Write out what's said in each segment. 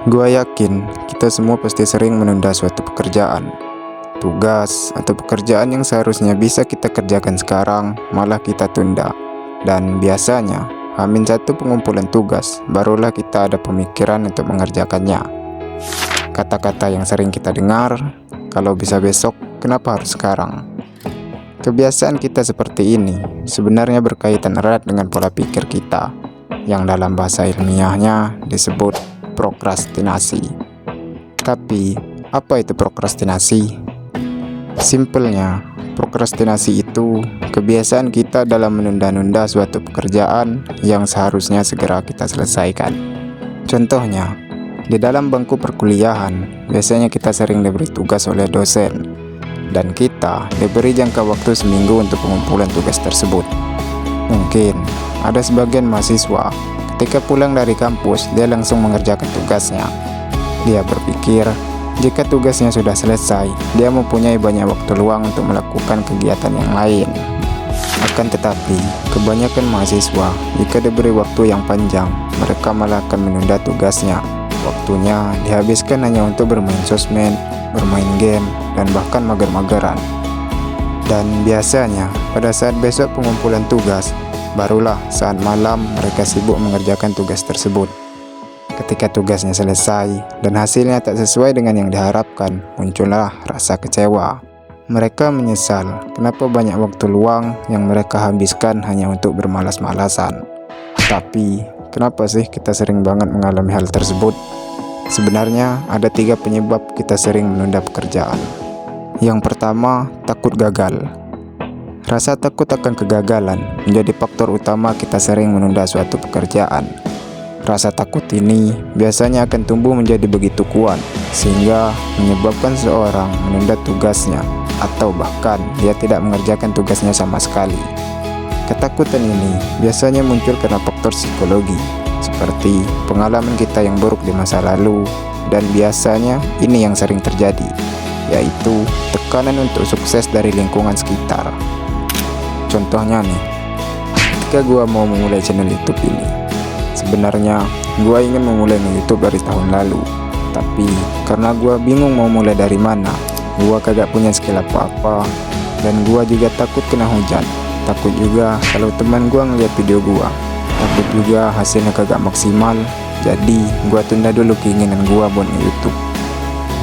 Gua yakin kita semua pasti sering menunda suatu pekerjaan, tugas, atau pekerjaan yang seharusnya bisa kita kerjakan sekarang, malah kita tunda. Dan biasanya, hamin satu pengumpulan tugas, barulah kita ada pemikiran untuk mengerjakannya. Kata-kata yang sering kita dengar, kalau bisa besok, kenapa harus sekarang? Kebiasaan kita seperti ini sebenarnya berkaitan erat dengan pola pikir kita, yang dalam bahasa ilmiahnya disebut prokrastinasi. Tapi, apa itu prokrastinasi? Simpelnya, prokrastinasi itu kebiasaan kita dalam menunda-nunda suatu pekerjaan yang seharusnya segera kita selesaikan. Contohnya, di dalam bangku perkuliahan, biasanya kita sering diberi tugas oleh dosen, dan kita diberi jangka waktu seminggu untuk pengumpulan tugas tersebut. Mungkin ada sebagian mahasiswa ketika pulang dari kampus, dia langsung mengerjakan tugasnya. Dia berpikir, jika tugasnya sudah selesai, dia mempunyai banyak waktu luang untuk melakukan kegiatan yang lain. Akan tetapi, kebanyakan mahasiswa, jika diberi waktu yang panjang, mereka malah akan menunda tugasnya. Waktunya dihabiskan hanya untuk bermain sosmed, bermain game, dan bahkan mager-mageran. Dan biasanya, pada saat besok pengumpulan tugas, barulah saat malam mereka sibuk mengerjakan tugas tersebut. Ketika tugasnya selesai dan hasilnya tak sesuai dengan yang diharapkan, muncullah rasa kecewa. Mereka menyesal kenapa banyak waktu luang yang mereka habiskan hanya untuk bermalas-malasan. Tapi, kenapa sih kita sering banget mengalami hal tersebut? Sebenarnya ada 3 penyebab kita sering menunda pekerjaan. Yang pertama, takut gagal. Rasa takut akan kegagalan menjadi faktor utama kita sering menunda suatu pekerjaan. Rasa takut ini biasanya akan tumbuh menjadi begitu kuat sehingga menyebabkan seorang menunda tugasnya atau bahkan dia tidak mengerjakan tugasnya sama sekali. Ketakutan ini biasanya muncul karena faktor psikologi, seperti pengalaman kita yang buruk di masa lalu, dan biasanya ini yang sering terjadi, yaitu tekanan untuk sukses dari lingkungan sekitar. Contohnya nih, ketika gua mau memulai channel YouTube ini, sebenarnya gua ingin memulai YouTube dari tahun lalu, tapi karena gua bingung mau mulai dari mana, gua kagak punya skill apa-apa, dan gua juga takut kena hujat, takut juga kalau teman gua ngeliat video gua, takut juga hasilnya kagak maksimal. Jadi gua tunda dulu keinginan gua buat YouTube.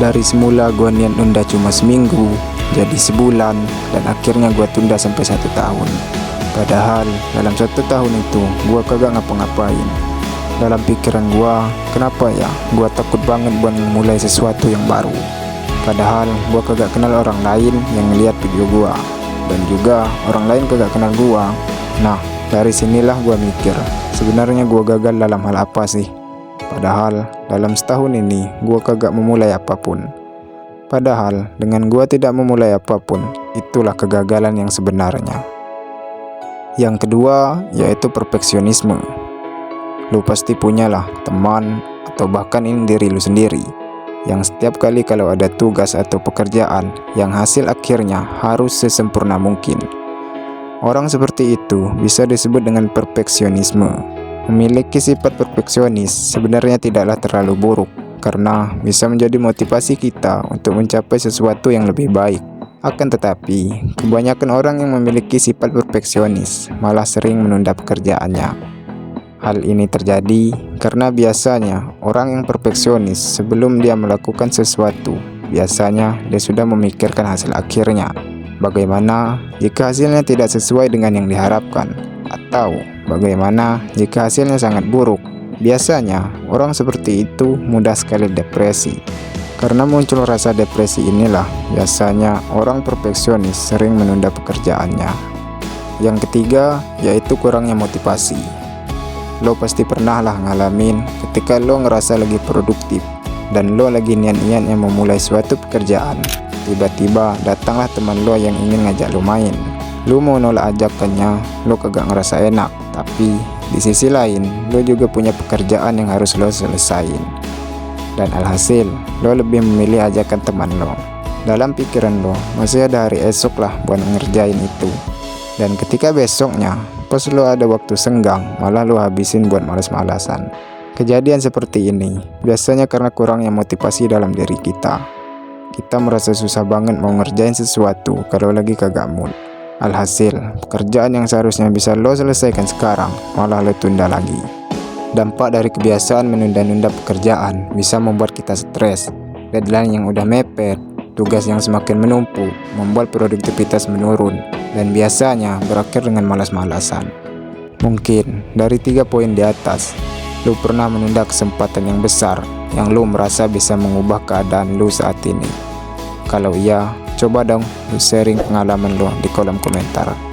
Dari semula gua niat nunda cuma seminggu, jadi sebulan, dan akhirnya gua tunda sampai 1 tahun. Padahal dalam 1 tahun itu gua kagak ngapa-ngapain. Dalam pikiran gua, kenapa ya gua takut banget buat memulai sesuatu yang baru. Padahal gua kagak kenal orang lain yang ngeliat video gua, dan juga orang lain kagak kenal gua. Nah, dari sinilah gua mikir, sebenarnya gua gagal dalam hal apa sih? Padahal dalam setahun ini gua kagak memulai apapun. Padahal dengan gua tidak memulai apapun, itulah kegagalan yang sebenarnya. Yang kedua, yaitu perfeksionisme. Lu pasti punyalah teman atau bahkan ini diri lu sendiri, yang setiap kali kalau ada tugas atau pekerjaan yang hasil akhirnya harus sesempurna mungkin. Orang seperti itu bisa disebut dengan perfeksionisme. Memiliki sifat perfeksionis sebenarnya tidaklah terlalu buruk, karena bisa menjadi motivasi kita untuk mencapai sesuatu yang lebih baik. Akan tetapi, kebanyakan orang yang memiliki sifat perfeksionis malah sering menunda pekerjaannya. Hal ini terjadi karena biasanya orang yang perfeksionis sebelum dia melakukan sesuatu, biasanya dia sudah memikirkan hasil akhirnya. Bagaimana jika hasilnya tidak sesuai dengan yang diharapkan? Atau bagaimana jika hasilnya sangat buruk? Biasanya orang seperti itu mudah sekali depresi. Karena muncul rasa depresi inilah biasanya orang perfeksionis sering menunda pekerjaannya. Yang ketiga, yaitu kurangnya motivasi. Lo pasti pernah lah ngalamin ketika lo ngerasa lagi produktif dan lo lagi niat-niatnya memulai suatu pekerjaan. Tiba-tiba datanglah teman lo yang ingin ngajak lo main. Lo mau nolak ajakannya, lo kagak ngerasa enak. Tapi di sisi lain, lo juga punya pekerjaan yang harus lo selesain. Dan alhasil, lo lebih memilih ajakan teman lo. Dalam pikiran lo, masih ada hari esok lah buat ngerjain itu. Dan ketika besoknya, pas lo ada waktu senggang, malah lo habisin buat malas-malasan. Kejadian seperti ini biasanya karena kurangnya motivasi dalam diri kita. Kita merasa susah banget mau ngerjain sesuatu kalau lagi kagak mood. Alhasil, pekerjaan yang seharusnya bisa lo selesaikan sekarang malah lo tunda lagi. Dampak dari kebiasaan menunda-nunda pekerjaan bisa membuat kita stres. Deadline yang udah mepet, tugas yang semakin menumpuk, membuat produktivitas menurun, dan biasanya berakhir dengan malas-malasan. Mungkin dari 3 poin di atas, lu pernah menunda kesempatan yang besar yang lu merasa bisa mengubah keadaan lu saat ini. Kalau iya, coba dong lu sharing pengalaman lu di kolom komentar.